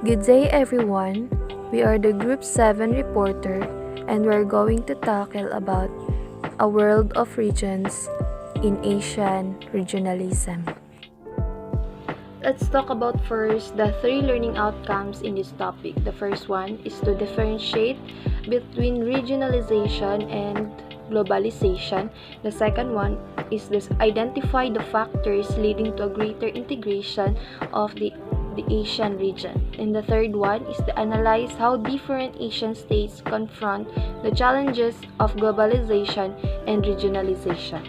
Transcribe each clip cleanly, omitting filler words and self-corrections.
Good day everyone, we are the Group 7 reporter and we are going to tackle about a world of regions in Asian regionalism. Let's talk about first the three learning outcomes in this topic. The first one is to differentiate between regionalization and globalization. The second one is to identify the factors leading to a greater integration of the Asian region. And the third one is to analyze how different Asian states confront the challenges of globalization and regionalization.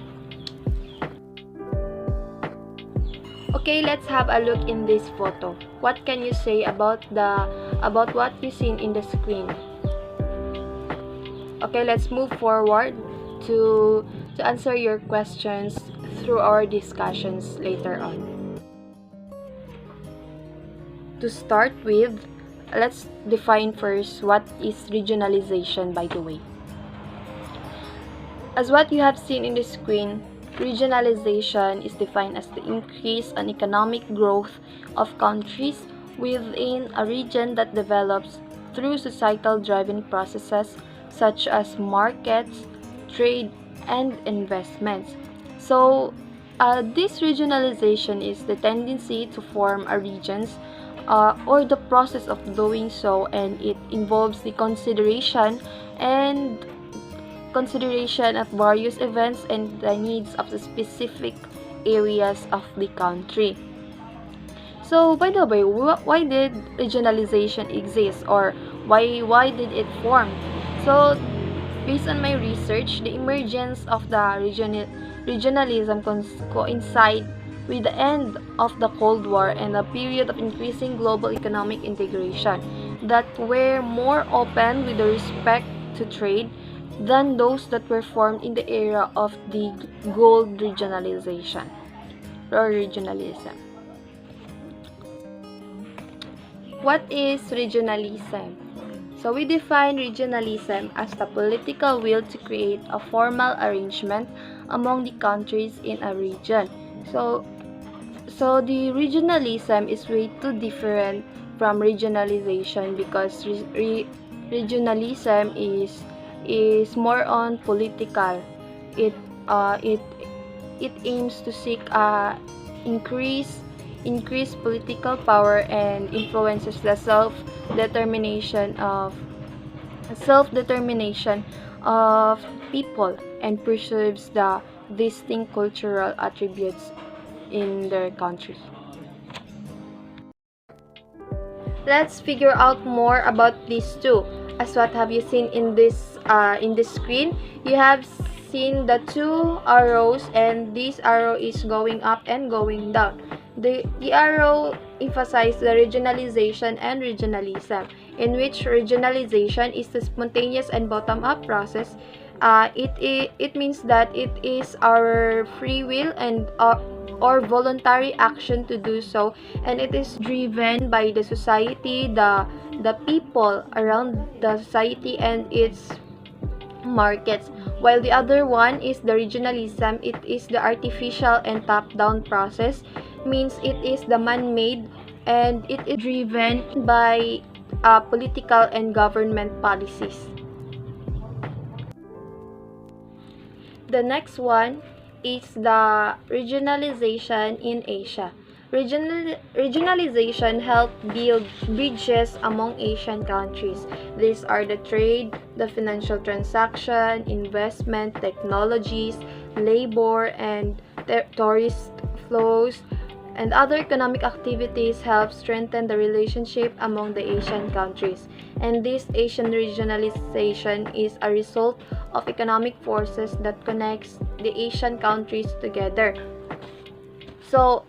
Okay, let's have a look in this photo. What can you say about what you seen in the screen? Okay, let's move forward to answer your questions through our discussions later on. To start with, let's define first what is regionalization, by the way. As what you have seen in the screen, regionalization is defined as the increase in economic growth of countries within a region that develops through societal driven processes such as markets, trade, and investments. So, this regionalization is the tendency to form a regions or the process of doing so, and it involves the consideration of various events and the needs of the specific areas of the country. So, by the way, why did regionalization exist, or why did it form? So, based on my research, the emergence of the regionalism coincide with the end of the Cold War and a period of increasing global economic integration that were more open with respect to trade than those that were formed in the era of the gold regionalization or regionalism. What is regionalism? So we define regionalism as the political will to create a formal arrangement among the countries in a region. So the regionalism is way too different from regionalization because regionalism is more on political. It aims to seek increase political power and influences the self-determination of people and preserves the distinct cultural attributes in their country. Let's figure out more about these two. As what have you seen in this screen? You have seen the two arrows, and this arrow is going up and going down. The arrow emphasizes the regionalization and regionalism, in which regionalization is the spontaneous and bottom-up process. It means that it is our free will and or voluntary action to do so, and it is driven by the society, the people around the society and its markets. While the other one is the regionalism, it is the artificial and top-down process, means it is the man-made and it is driven by political and government policies. The next one is the regionalization in Asia. Regionalization helped build bridges among Asian countries. These are the trade, the financial transaction, investment, technologies, labor, and tourist flows, and other economic activities help strengthen the relationship among the Asian countries. And this Asian regionalization is a result of economic forces that connects the Asian countries together. So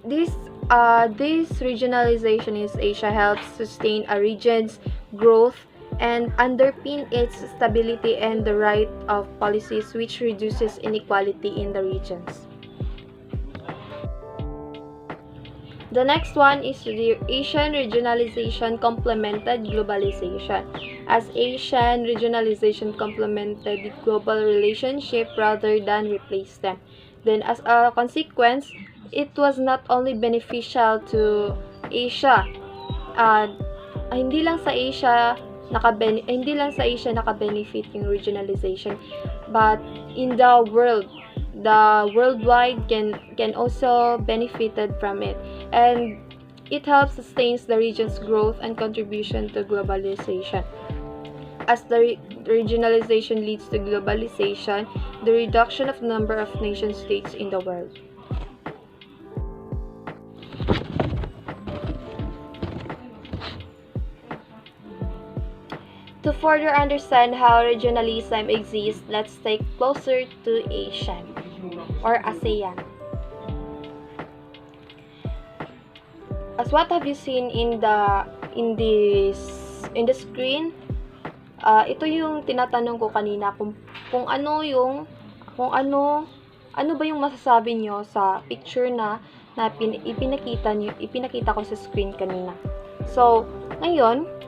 this regionalization in Asia helps sustain a region's growth and underpin its stability and the right of policies which reduces inequality in the regions. The next one is the Asian regionalization complemented globalization. As Asian regionalization complemented the global relationship rather than replaced them. Then as a consequence, it was not only beneficial to Asia, uh, hindi lang sa Asia naka-benefit yung regionalization, but in the worldwide can also benefited from it, and it helps sustains the region's growth and contribution to globalization. As the regionalization leads to globalization, the reduction of number of nation states in the world. To further understand how regionalism exists, let's take closer to Asian or ASEAN. As what have you seen in the screen? Ito yung tinatanong ko kanina kung ano ba yung masasabi nyo sa picture na ipinakita ko sa screen kanina. So, ngayon,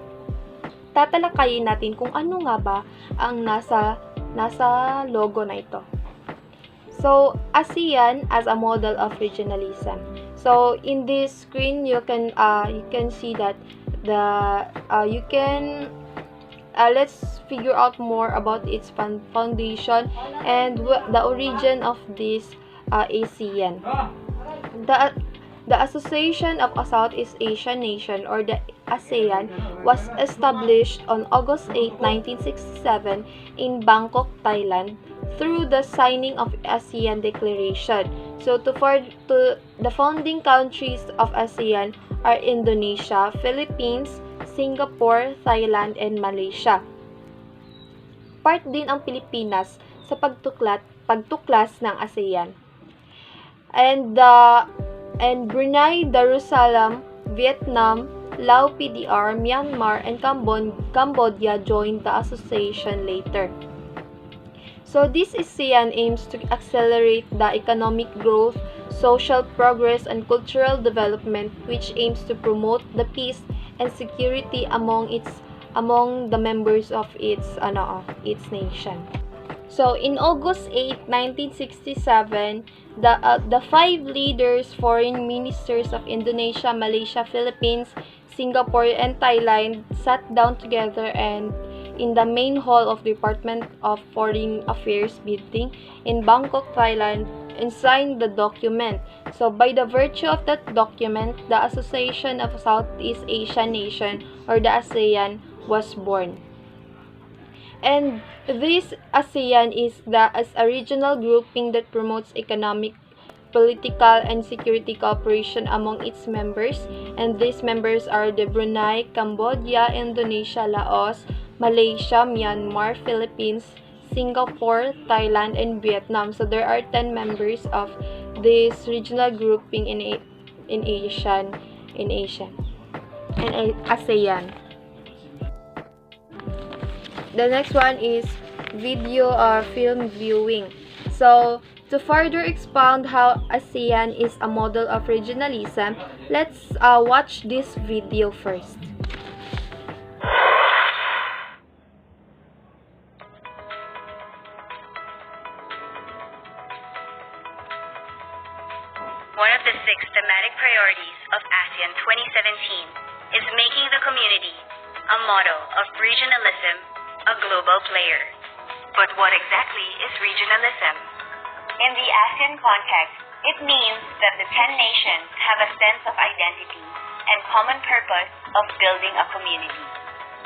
tatalakayin natin kung ano nga ba ang nasa logo na ito. So, ASEAN as a model of regionalism. So, in this screen, you can see that let's figure out more about its foundation and the origin of this ASEAN. The Association of Southeast Asian Nation, or the ASEAN, was established on August 8, 1967 in Bangkok, Thailand, through the signing of ASEAN Declaration. So, the founding countries of ASEAN are Indonesia, Philippines, Singapore, Thailand, and Malaysia. Part din ang Pilipinas sa pagtuklas ng ASEAN. And Brunei Darussalam, Vietnam, Laos PDR, Myanmar, and Cambodia joined the association later. So this ASEAN aims to accelerate the economic growth, social progress, and cultural development, which aims to promote the peace and security among the members of its nation. So, in August 8, 1967, the 5 leaders, foreign ministers of Indonesia, Malaysia, Philippines, Singapore, and Thailand sat down together and in the main hall of the Department of Foreign Affairs building in Bangkok, Thailand, and signed the document. So, by the virtue of that document, the Association of Southeast Asian Nation, or the ASEAN, was born. And this ASEAN is a regional grouping that promotes economic, political, and security cooperation among its members. And these members are the Brunei, Cambodia, Indonesia, Laos, Malaysia, Myanmar, Philippines, Singapore, Thailand, and Vietnam. So there are 10 members of this regional grouping in ASEAN. The next one is video or film viewing. So, to further expound how ASEAN is a model of regionalism, let's watch this video first. One of the 6 thematic priorities of ASEAN 2017 is making the community a model of regionalism, a global player. But what exactly is regionalism? In the ASEAN context, it means that the 10 nations have a sense of identity and common purpose of building a community.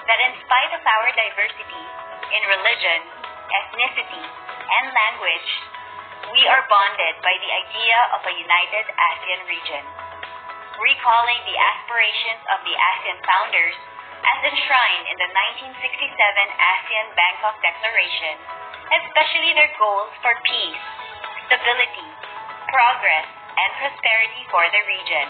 That in spite of our diversity in religion, ethnicity, and language, we are bonded by the idea of a united ASEAN region. Recalling the aspirations of the ASEAN founders as enshrined in the 1967 ASEAN Bangkok Declaration, especially their goals for peace, stability, progress, and prosperity for the region.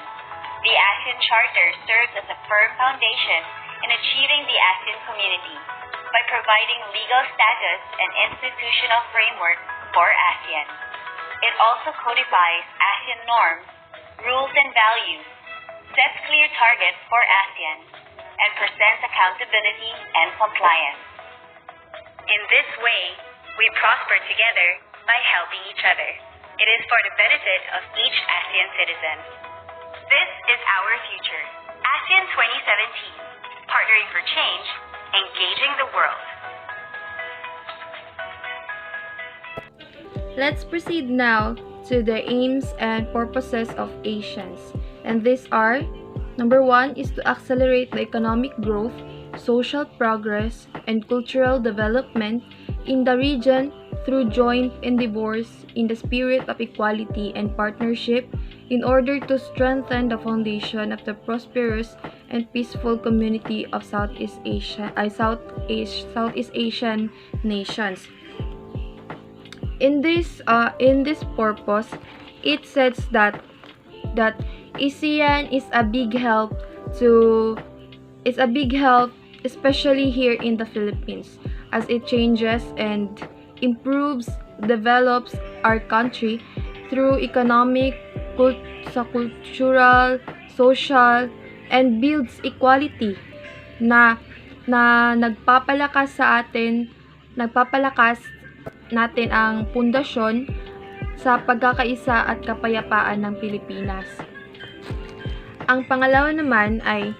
The ASEAN Charter serves as a firm foundation in achieving the ASEAN community by providing legal status and institutional framework for ASEAN. It also codifies ASEAN norms, rules, and values, sets clear targets for ASEAN, and presents accountability and compliance. In this way, we prosper together by helping each other. It is for the benefit of each ASEAN citizen. This is our future. ASEAN 2017, Partnering for Change, Engaging the World. Let's proceed now to the aims and purposes of Asians. And these are, number 1 is to accelerate the economic growth, social progress, and cultural development in the region through joint endeavors in the spirit of equality and partnership in order to strengthen the foundation of the prosperous and peaceful community of Southeast Asian nations. In this purpose, it says that ASEAN is a big help especially here in the Philippines, as it changes and improves, develops our country through economic, cultural, social, and builds equality na nagpapalakas natin ang pundasyon sa pagkakaisa at kapayapaan ng Pilipinas. Ang pangalawa naman ay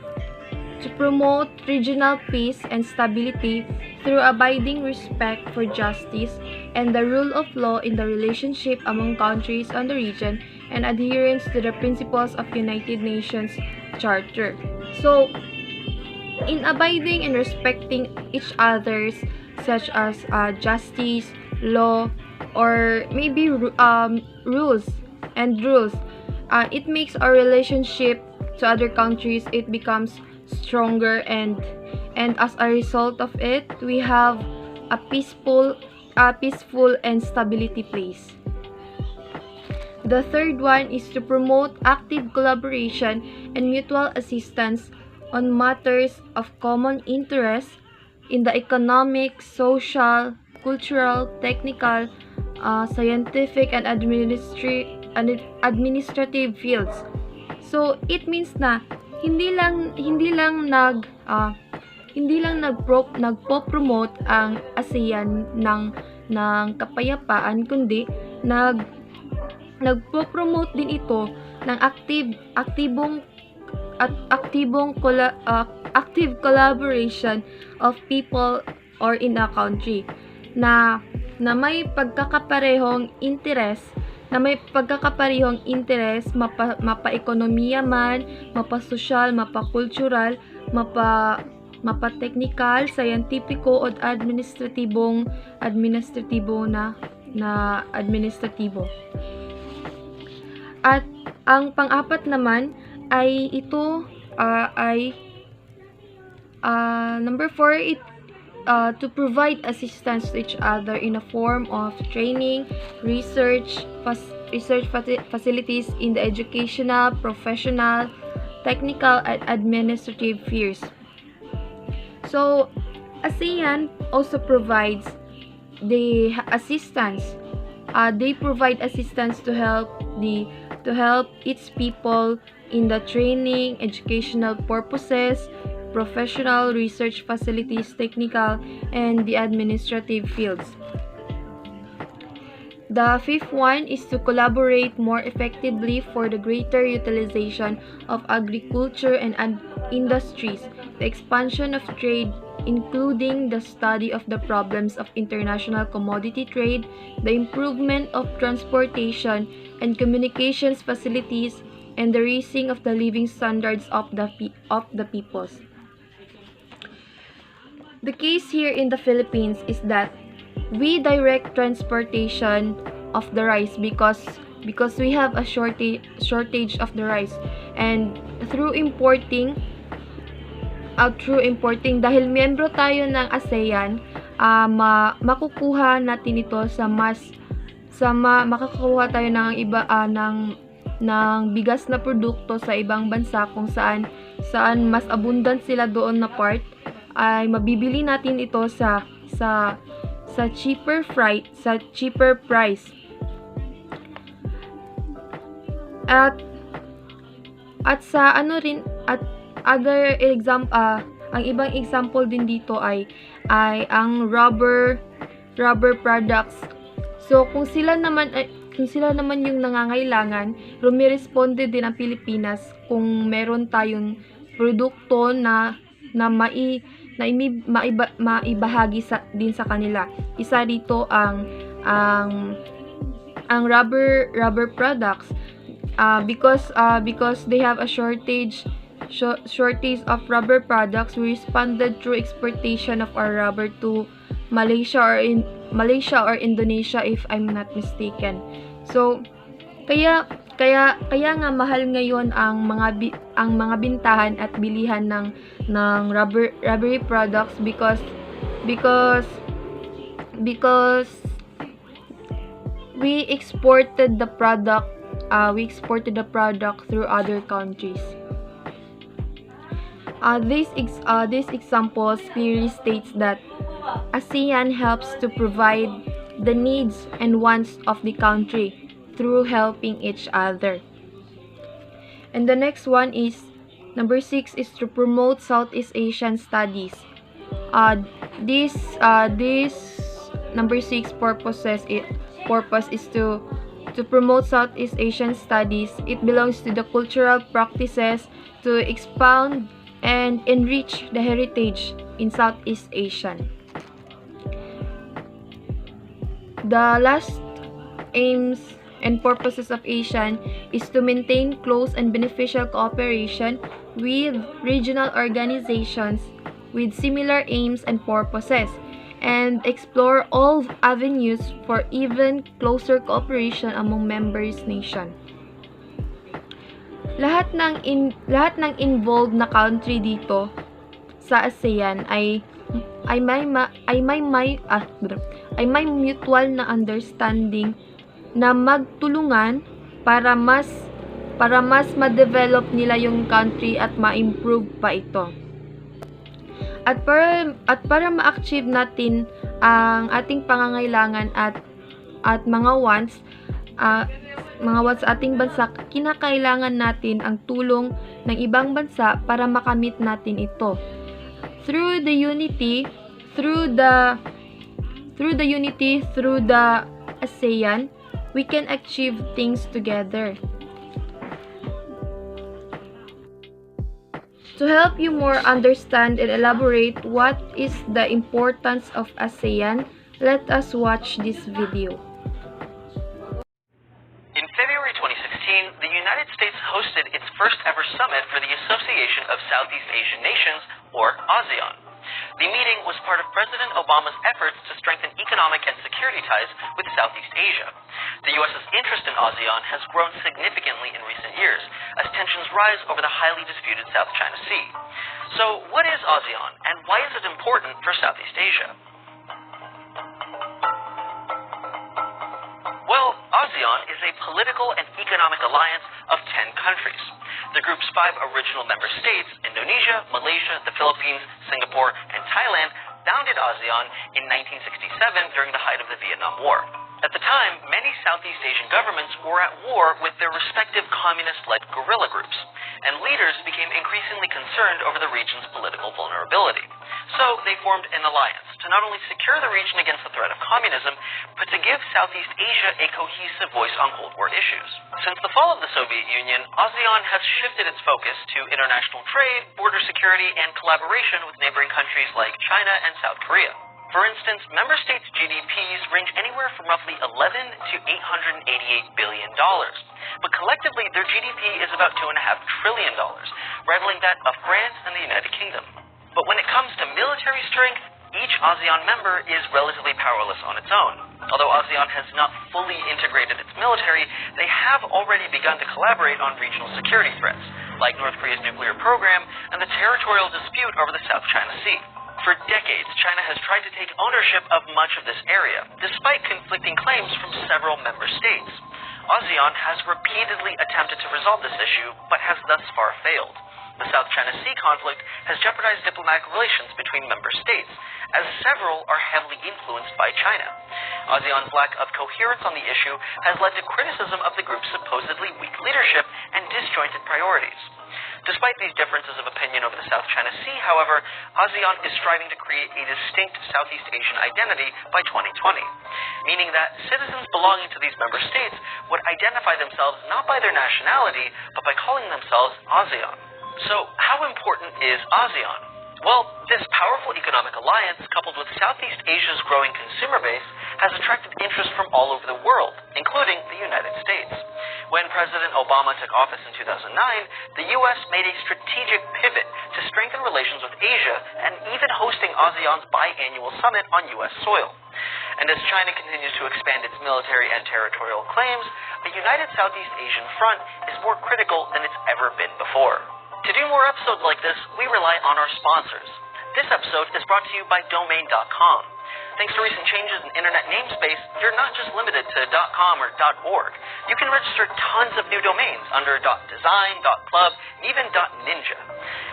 to promote regional peace and stability through abiding respect for justice and the rule of law in the relationship among countries on the region and adherence to the principles of United Nations Charter. So, in abiding and respecting each other's such as justice, law, or maybe rules, it makes our relationship to other countries, it becomes stronger, and as a result of it, we have a peaceful and stability place. The third one is to promote active collaboration and mutual assistance on matters of common interest in the economic, social, cultural, technical, scientific, and administrative fields. So it means na hindi lang nagpo-promote ang ASEAN ng kapayapaan, kundi nagpo-promote din ito ng active collaboration of people or in a country na may pagkakaparehong interes, mapa-ekonomiya man, mapa-sosyal, mapa-kultural, mapa-technical, scientifico, o administratibo. At ang pang-apat naman ay ito number 4, to provide assistance to each other in a form of training, research facilities in the educational, professional, technical, and administrative spheres. So, ASEAN also provides the assistance. They provide assistance to help its people in the training, educational purposes, professional, research facilities, technical, and the administrative fields. The fifth one is to collaborate more effectively for the greater utilization of agriculture and industries, the expansion of trade, including the study of the problems of international commodity trade, the improvement of transportation and communications facilities, and the raising of the living standards of the peoples. The case here in the Philippines is that we direct transportation of the rice because we have a shortage of the rice, and through importing dahil miyembro tayo ng ASEAN, makukuha natin ito makakuha tayo ng iba ng bigas na produkto sa ibang bansa kung saan mas abundant sila doon na part, ay mabibili natin ito sa cheaper price. At sa other example, ang ibang example din dito ay ang rubber products. So kung sila naman yung nangangailangan, rumiresponde din ang Pilipinas kung meron tayong produkto maibahagi din sa kanila. Isa dito ang rubber products, because they have a shortage of rubber products. We responded through exportation of our rubber to Malaysia or Indonesia, if I'm not mistaken. So kaya nga mahal ngayon ang mga bintahan at bilihan ng rubbery products, because we exported the product through other countries. These examples clearly states that ASEAN helps to provide the needs and wants of the country through helping each other. And the next one is number 6 is to promote Southeast Asian studies. This number 6 purpose is to promote Southeast Asian studies. It belongs to the cultural practices to expound and enrich the heritage in Southeast Asia. The last aims and purposes of ASEAN is to maintain close and beneficial cooperation with regional organizations with similar aims and purposes, and explore all avenues for even closer cooperation among members nation. Lahat ng involved na country dito sa ASEAN ay may mutual na understanding na magtulungan para mas ma-develop nila yung country at ma-improve pa ito. At para ma-achieve natin ang ating pangangailangan at mga wants sa ating bansa, kinakailangan natin ang tulong ng ibang bansa para makamit natin ito. Through the ASEAN, we can achieve things together. To help you more understand and elaborate what is the importance of ASEAN, let us watch this video. In February 2016, the United States hosted its first ever summit for the Association of Southeast Asian Nations, or ASEAN. The meeting was part of President Obama's efforts to strengthen economic and security ties with Southeast Asia. The U.S.'s interest in ASEAN has grown significantly in recent years as tensions rise over the highly disputed South China Sea. So, what is ASEAN, and why is it important for Southeast Asia? Well, ASEAN is a political and economic alliance of 10 countries. The group's 5 original member states, Indonesia, Malaysia, the Philippines, Singapore, and Thailand, founded ASEAN in 1967 during the height of the Vietnam War. At the time, many Southeast Asian governments were at war with their respective communist-led guerrilla groups, and leaders became increasingly concerned over the region's political vulnerability. So they formed an alliance to not only secure the region against the threat of communism, but to give Southeast Asia a cohesive voice on Cold War issues. Since the fall of the Soviet Union, ASEAN has shifted its focus to international trade, border security, and collaboration with neighboring countries like China and South Korea. For instance, member states' GDPs range anywhere from roughly $11 to $888 billion. But collectively, their GDP is about $2.5 trillion, rivaling that of France and the United Kingdom. But when it comes to military strength, each ASEAN member is relatively powerless on its own. Although ASEAN has not fully integrated its military, they have already begun to collaborate on regional security threats, like North Korea's nuclear program and the territorial dispute over the South China Sea. For decades, China has tried to take ownership of much of this area, despite conflicting claims from several member states. ASEAN has repeatedly attempted to resolve this issue, but has thus far failed. The South China Sea conflict has jeopardized diplomatic relations between member states, as several are heavily influenced by China. ASEAN's lack of coherence on the issue has led to criticism of the group's supposedly weak leadership and disjointed priorities. Despite these differences of opinion over the South China Sea, however, ASEAN is striving to create a distinct Southeast Asian identity by 2020, meaning that citizens belonging to these member states would identify themselves not by their nationality, but by calling themselves ASEAN. So, how important is ASEAN? Well, this powerful economic alliance, coupled with Southeast Asia's growing consumer base, has attracted interest from all over the world, including the United States. When President Obama took office in 2009, the U.S. made a strategic pivot to strengthen relations with Asia and even hosting ASEAN's biannual summit on U.S. soil. And as China continues to expand its military and territorial claims, a united Southeast Asian front is more critical than it's ever been before. To do more episodes like this, we rely on our sponsors. This episode is brought to you by Domain.com. Thanks to recent changes in internet namespace, you're not just limited to .com or .org. You can register tons of new domains under .design, .club, and even .ninja.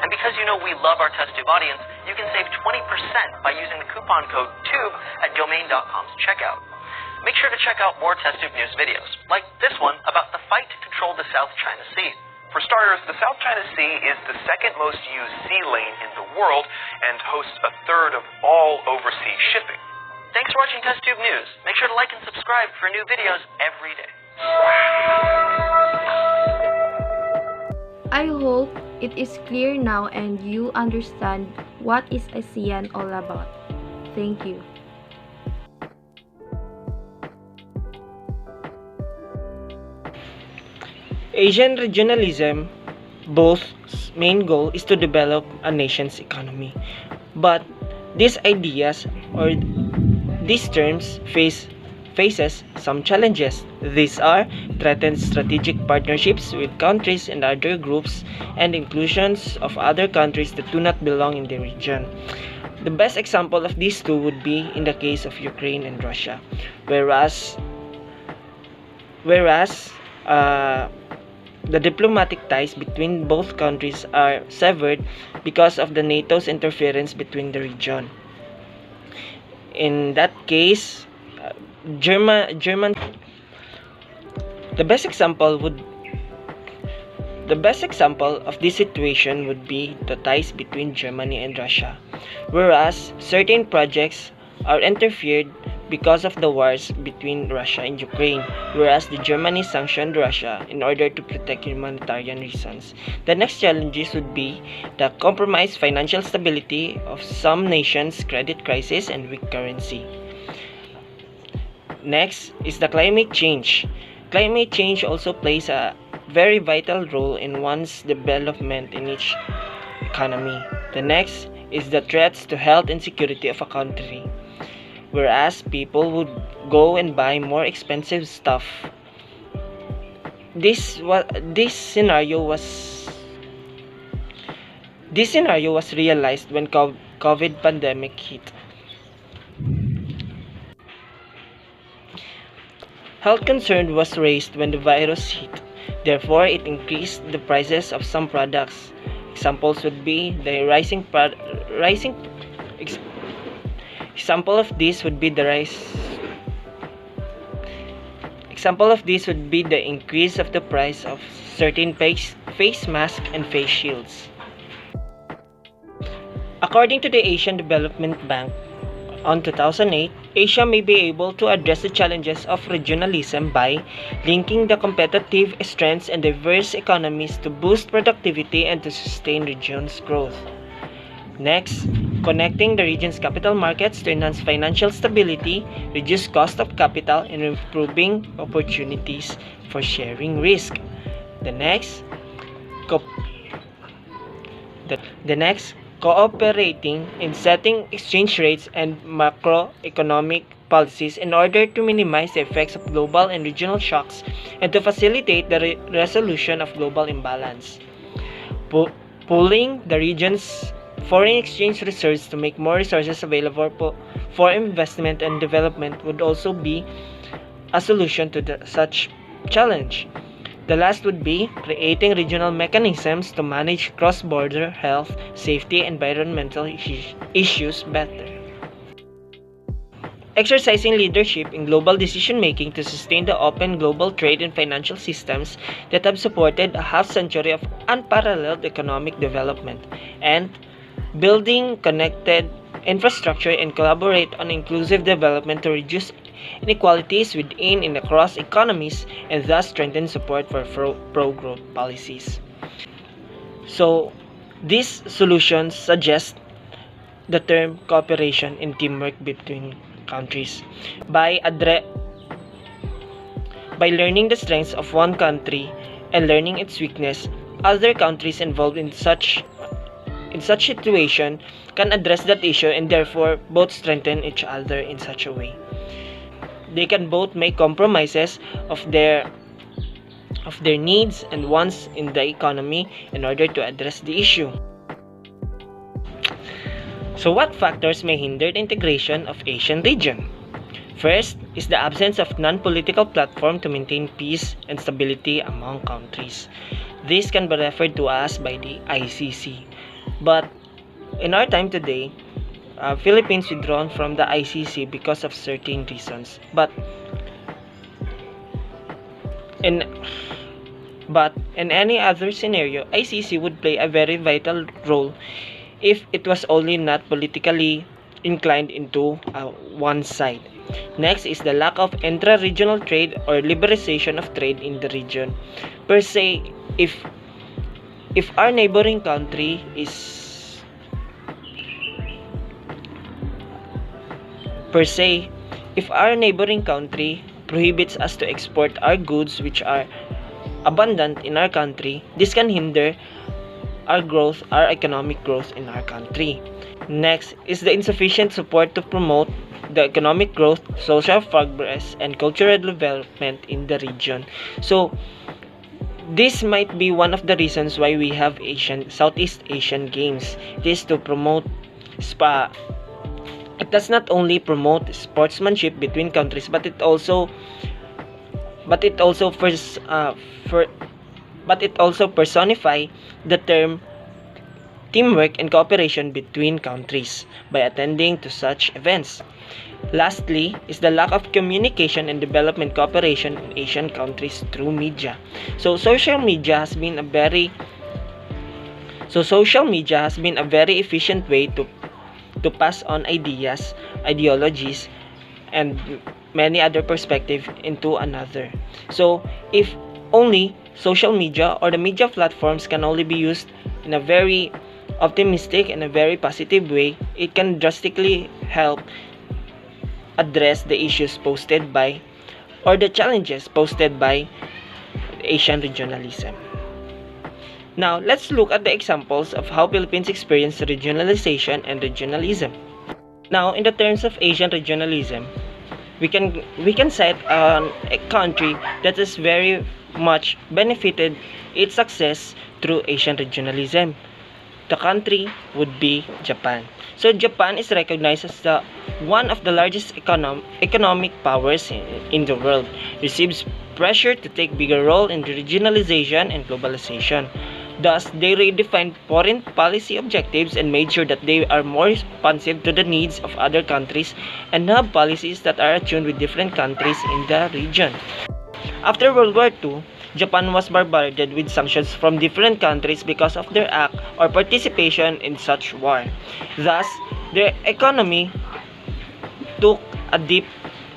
And because you know we love our TestTube audience, you can save 20% by using the coupon code TUBE at Domain.com's checkout. Make sure to check out more TestTube news videos, like this one about the fight to control the South China Sea. For starters, the South China Sea is the second most used sea lane in the world and hosts a third of all overseas shipping. Thanks for watching TestTube News. Make sure to like and subscribe for new videos every day. I hope it is clear now and you understand what is ASEAN all about. Thank you. Asian regionalism, both's main goal is to develop a nation's economy. But these ideas or these terms faces some challenges. These are threatened strategic partnerships with countries and other groups and inclusions of other countries that do not belong in the region. The best example of these two would be in the case of Ukraine and Russia, whereas the diplomatic ties between both countries are severed because of the NATO's interference between the region. In that case, German. The best example of this situation would be the ties between Germany and Russia, whereas certain projects are interfered because of the wars between Russia and Ukraine, whereas the Germany sanctioned Russia in order to protect humanitarian reasons. The next challenges would be the compromised financial stability of some nations, credit crisis, and weak currency. Next is the climate change. Climate change also plays a very vital role in one's development in each economy. The next is the threats to health and security of a country, whereas people would go and buy more expensive stuff. This scenario was realized when COVID pandemic hit. Health concern was raised when the virus hit. Therefore, it increased the prices of some products. Examples would be the Example of this would be the increase of the price of certain face masks and face shields. According to the Asian Development Bank, on 2008, Asia may be able to address the challenges of regionalism by linking the competitive strengths and diverse economies to boost productivity and to sustain regions' growth. Next, connecting the region's capital markets to enhance financial stability, reduce cost of capital, and improving opportunities for sharing risk. The next, cooperating in setting exchange rates and macroeconomic policies in order to minimize the effects of global and regional shocks and to facilitate the resolution of global imbalance. Pooling the region's foreign exchange reserves to make more resources available for investment and development would also be a solution to such challenge. The last would be creating regional mechanisms to manage cross-border health, safety, and environmental issues better. Exercising leadership in global decision-making to sustain the open global trade and financial systems that have supported a half-century of unparalleled economic development, and building connected infrastructure and collaborate on inclusive development to reduce inequalities within and across economies and thus strengthen support for pro-growth policies. So, these solutions suggest the term cooperation and teamwork between countries. By by learning the strengths of one country and learning its weakness, other countries involved in such situation can address that issue and therefore both strengthen each other in such a way. They can both make compromises of their needs and wants in the economy in order to address the issue. So what factors may hinder the integration of Asian region? First is the absence of non-political platform to maintain peace and stability among countries. This can be referred to as by the ICC. But in our time today, Philippines withdrawn from the ICC because of certain reasons. In but in any other scenario, ICC would play a very vital role if it was only not politically inclined into one side. Next is the lack of intra-regional trade or liberalization of trade in the region. Per se, if our neighboring country is if our neighboring country prohibits us to export our goods which are abundant in our country, this can hinder our economic growth in our country. Next is the insufficient support to promote the economic growth, social progress, and cultural development in the region. So, this might be one of the reasons why we have Southeast Asian Games. It is to promote spa. It does not only promote sportsmanship between countries, but it also personify the term teamwork and cooperation between countries by attending to such events. Lastly is the lack of communication and development cooperation in Asian countries through media. So social media has been a very efficient way to pass on ideas, ideologies, and many other perspectives into another. So if only social media or the media platforms can only be used in a very optimistic and a very positive way, it can drastically help address the issues posted by or the challenges posted by Asian regionalism. Now, let's look at the examples of how Philippines experienced regionalization and regionalism. Now, in the terms of Asian regionalism, we can cite a country that has very much benefited its success through Asian regionalism. The country would be Japan. So Japan is recognized as one of the largest economic powers in the world. Receives pressure to take bigger role in regionalization and globalization. Thus, they redefined foreign policy objectives and made sure that they are more responsive to the needs of other countries and have policies that are attuned with different countries in the region. After World War II, Japan was bombarded with sanctions from different countries because of their act or participation in such war. Thus, their economy took a deep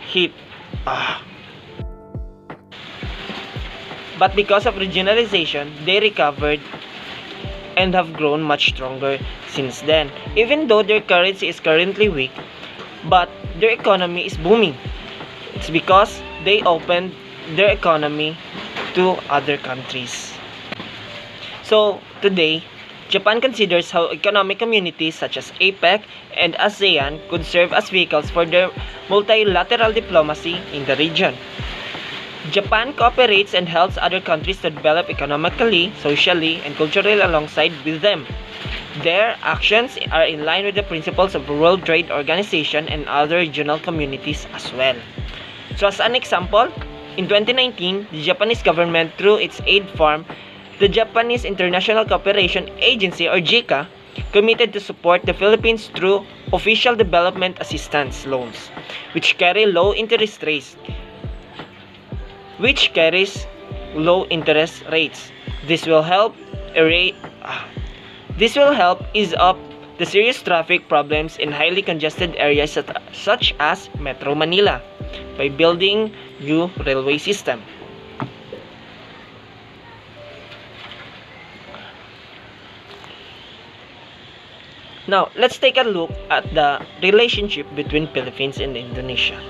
hit. But because of regionalization, they recovered and have grown much stronger since then. Even though their currency is currently weak, but their economy is booming. It's because they opened their economy to other countries. So today, Japan considers how economic communities such as APEC and ASEAN could serve as vehicles for their multilateral diplomacy in the region. Japan cooperates and helps other countries to develop economically, socially, and culturally alongside with them. Their actions are in line with the principles of the World Trade Organization and other regional communities as well. So as an example, in 2019, the Japanese government through its aid firm, the Japanese International Cooperation Agency or JICA, committed to support the Philippines through official development assistance loans, which carries low interest rates. This will help ease up the serious traffic problems in highly congested areas such as Metro Manila by building new railway system. Now, let's take a look at the relationship between Philippines and Indonesia.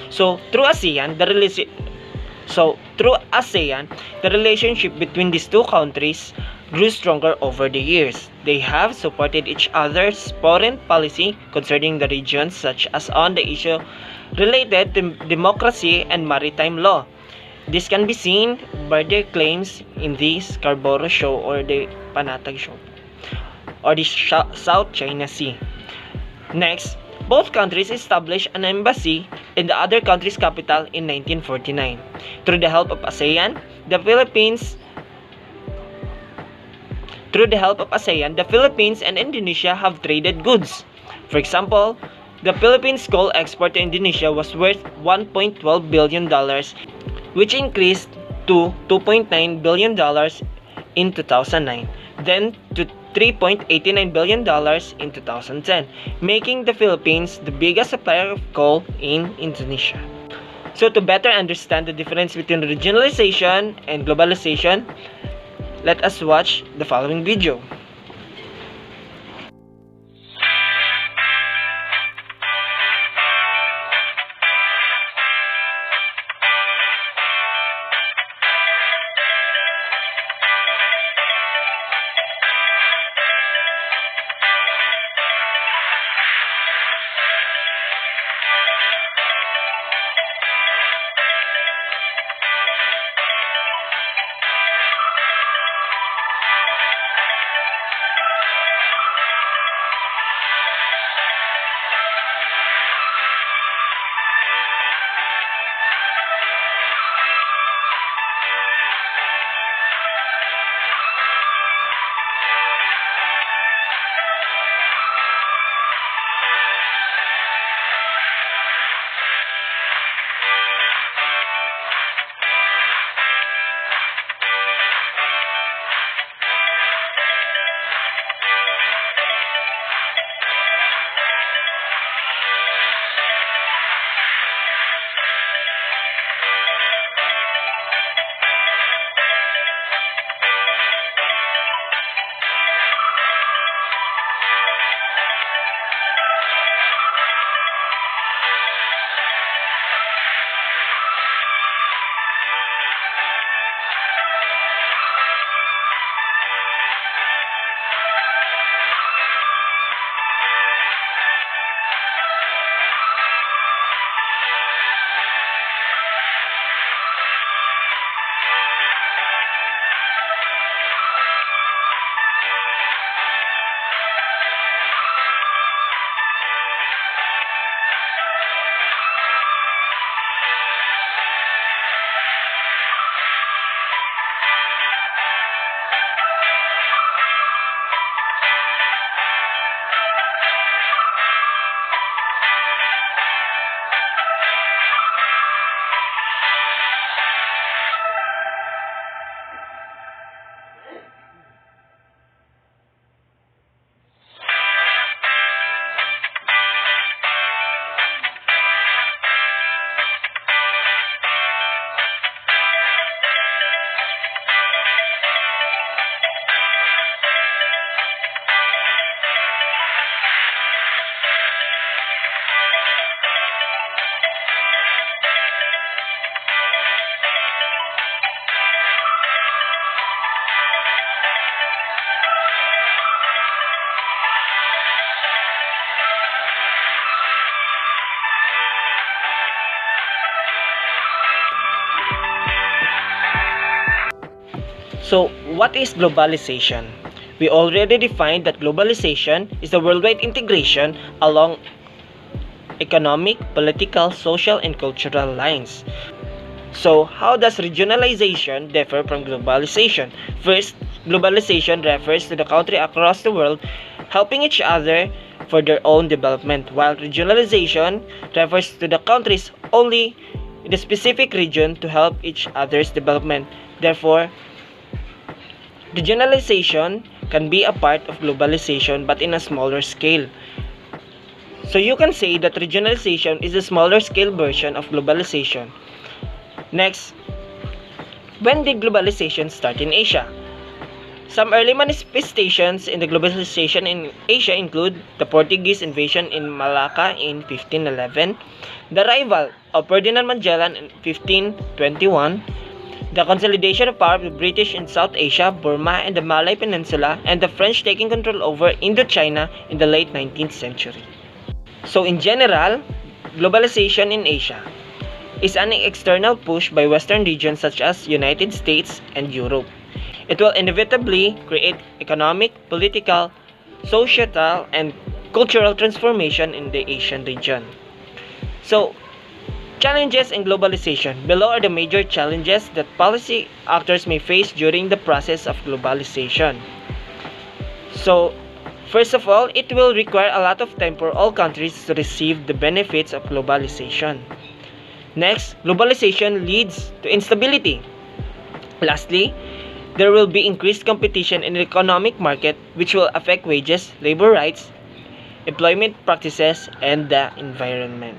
So, through ASEAN, the relationship between these two countries grew stronger over the years. They have supported each other's foreign policy concerning the regions, such as on the issue related to democracy and maritime law. This can be seen by their claims in the Scarborough Show or the Panatag Show or the South China Sea. Next, both countries established an embassy in the other country's capital in 1949. Through the help of ASEAN, the Philippines and Indonesia have traded goods. For example, the Philippines' coal export to Indonesia was worth $1.12 billion, which increased to $2.9 billion in 2009, then to $3.89 billion in 2010, making the Philippines the biggest supplier of coal in Indonesia. So to better understand the difference between regionalization and globalization, let us watch the following video. So, what is globalization? We already defined that globalization is the worldwide integration along economic, political, social, and cultural lines. So, how does regionalization differ from globalization? First, globalization refers to the country across the world helping each other for their own development, while regionalization refers to the countries only in the specific region to help each other's development. Therefore, regionalization can be a part of globalization but in a smaller scale. So you can say that regionalization is a smaller scale version of globalization. Next, when did globalization start in Asia? Some early manifestations in the globalization in Asia include the Portuguese invasion in Malacca in 1511, the arrival of Ferdinand Magellan in 1521, the consolidation of power of the British in South Asia, Burma, and the Malay Peninsula, and the French taking control over Indochina in the late 19th century. So in general, globalization in Asia is an external push by Western regions such as United States and Europe. It will inevitably create economic, political, societal, and cultural transformation in the Asian region. So, challenges in globalization. Below are the major challenges that policy actors may face during the process of globalization. So, first of all, it will require a lot of time for all countries to receive the benefits of globalization. Next, globalization leads to instability. Lastly, there will be increased competition in the economic market which will affect wages, labor rights, employment practices, and the environment.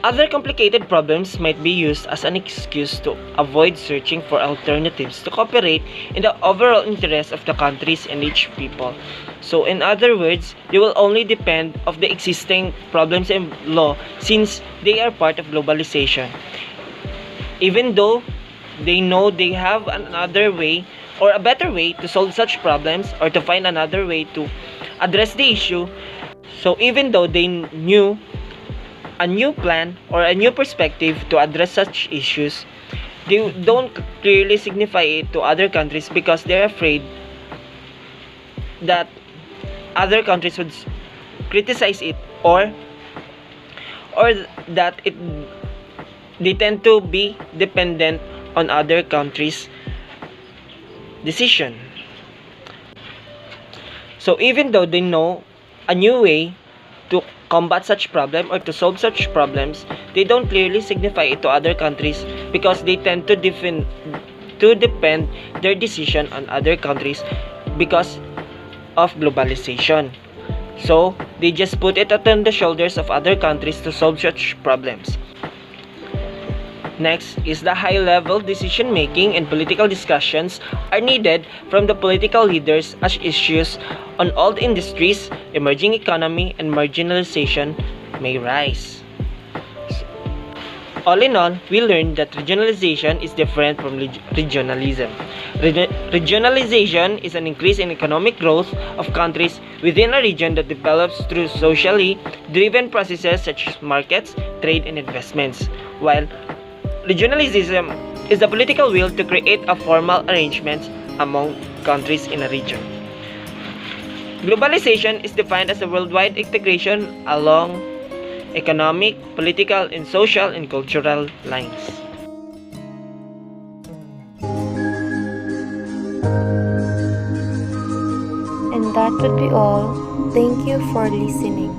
Other complicated problems might be used as an excuse to avoid searching for alternatives to cooperate in the overall interest of the countries and each people. So in other words, they will only depend of the existing problems in law since they are part of globalization. Even though they know they have another way or a better way to solve such problems or to find another way to address the issue. So even though they knew a new plan or a new perspective to address such issues, they don't clearly signify it to other countries because they're afraid that other countries would criticize it or that they tend to be dependent on other countries' decision. So even though they know a new way to combat such problem or to solve such problems, they don't clearly signify it to other countries because they tend to depend their decision on other countries because of globalization. So they just put it on the shoulders of other countries to solve such problems. Next is the high-level decision-making and political discussions are needed from the political leaders as issues on old industries, emerging economy, and marginalization may rise. All in all, we learned that regionalization is different from regionalism. Regionalization is an increase in economic growth of countries within a region that develops through socially driven processes such as markets, trade, and investments, while regionalism is the political will to create a formal arrangements among countries in a region. Globalization is defined as a worldwide integration along economic, political, and social and cultural lines. And that would be all. Thank you for listening.